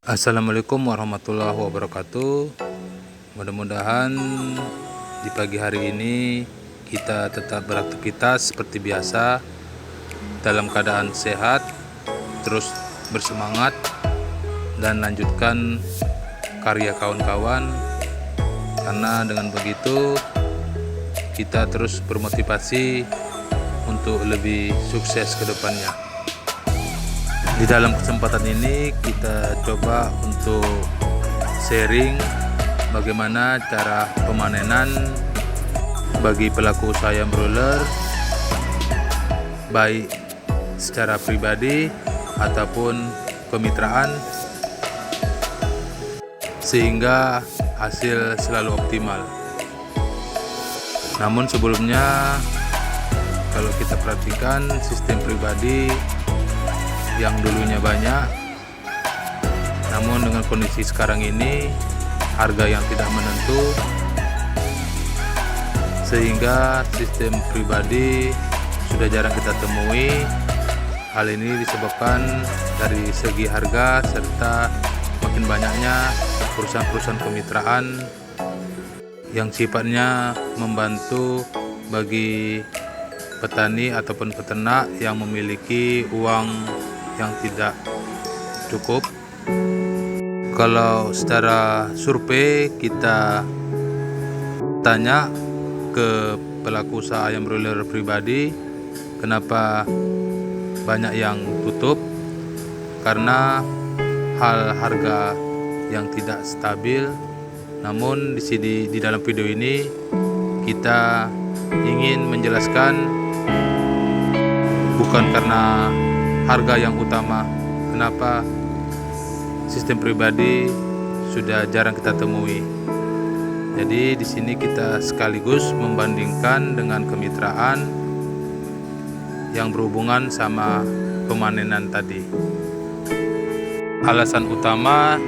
Assalamualaikum warahmatullahi wabarakatuh. Mudah-mudahan di pagi hari ini kita tetap beraktivitas seperti biasa, dalam keadaan sehat, terus bersemangat, dan lanjutkan karya kawan-kawan. Karena dengan begitu kita terus bermotivasi untuk lebih sukses ke depannya. Di dalam kesempatan ini kita coba untuk sharing bagaimana cara pemanenan bagi pelaku usaha ayam broiler, baik secara pribadi ataupun kemitraan, sehingga hasil selalu optimal. Namun sebelumnya, kalau kita perhatikan sistem pribadi yang dulunya banyak, namun dengan kondisi sekarang ini harga yang tidak menentu, sehingga sistem pribadi sudah jarang kita temui. Hal ini disebabkan dari segi harga serta makin banyaknya perusahaan-perusahaan kemitraan yang sifatnya membantu bagi petani ataupun peternak yang memiliki uang yang tidak cukup. Kalau secara survei kita tanya ke pelaku usaha ayam broiler pribadi, kenapa banyak yang tutup? Karena hal harga yang tidak stabil. Namun di dalam video ini kita ingin menjelaskan bukan karena harga yang utama kenapa sistem pribadi sudah jarang kita temui. Jadi di sini kita sekaligus membandingkan dengan kemitraan yang berhubungan sama pemanenan tadi. Alasan utama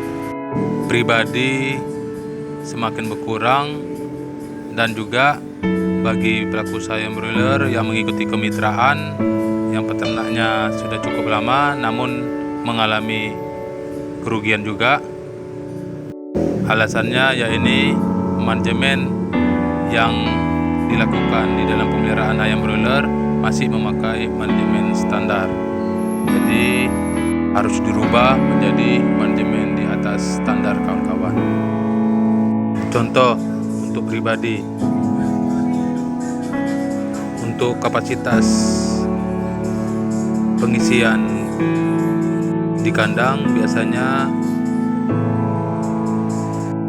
pribadi semakin berkurang, dan juga bagi pelaku usaha ayam broiler yang mengikuti kemitraan yang peternaknya sudah cukup lama namun mengalami kerugian juga. Alasannya yaitu manajemen yang dilakukan di dalam pemeliharaan ayam broiler masih memakai manajemen standar. Jadi harus dirubah menjadi manajemen di atas standar, kawan-kawan. Contoh untuk pribadi, untuk kapasitas pengisian di kandang, biasanya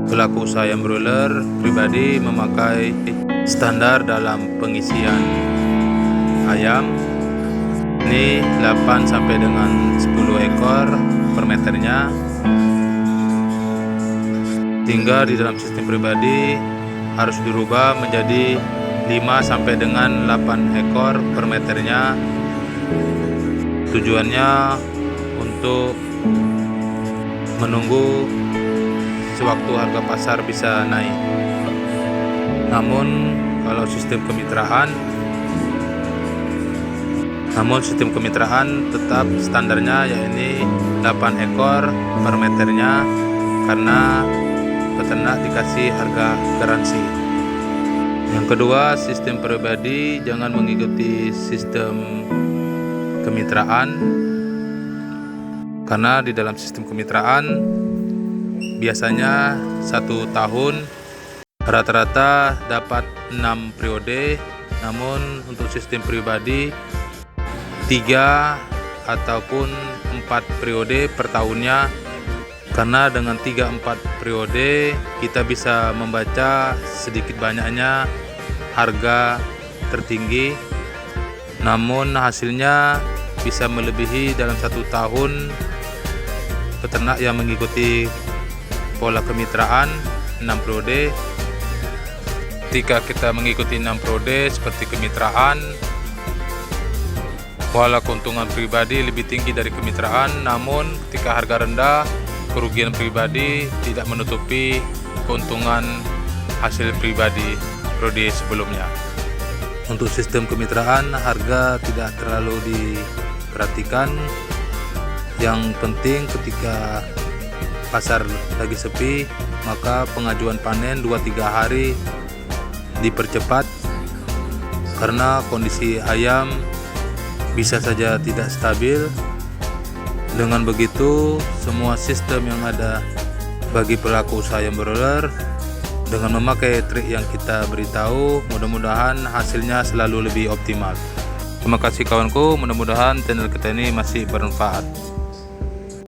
pelaku usaha ayam broiler pribadi memakai standar dalam pengisian ayam ini 8 sampai dengan 10 ekor per meternya, hingga di dalam sistem pribadi harus dirubah menjadi 5 sampai dengan 8 ekor per meternya. Tujuannya untuk menunggu sewaktu harga pasar bisa naik. Namun sistem kemitraan tetap standarnya yaitu 8 ekor per meternya, karena peternak dikasih harga garansi. Yang kedua, sistem pribadi jangan mengikuti sistem kemitraan, karena di dalam sistem kemitraan biasanya 1 tahun rata-rata dapat 6 periode, namun untuk sistem pribadi 3 ataupun 4 periode per tahunnya. Karena dengan 3-4 periode kita bisa membaca sedikit banyaknya harga tertinggi, namun hasilnya bisa melebihi dalam 1 tahun peternak yang mengikuti pola kemitraan 6 periode. Ketika kita mengikuti 6 periode seperti kemitraan, pola keuntungan pribadi lebih tinggi dari kemitraan, namun ketika harga rendah, kerugian pribadi tidak menutupi keuntungan hasil pribadi periode sebelumnya. Untuk sistem kemitraan harga tidak terlalu diperhatikan. Yang penting ketika pasar lagi sepi, maka pengajuan panen 2-3 hari dipercepat karena kondisi ayam bisa saja tidak stabil. Dengan begitu, semua sistem yang ada bagi pelaku usaha ayam broiler dengan memakai trik yang kita beritahu, mudah-mudahan hasilnya selalu lebih optimal. Terima kasih kawanku, mudah-mudahan channel kita ini masih bermanfaat.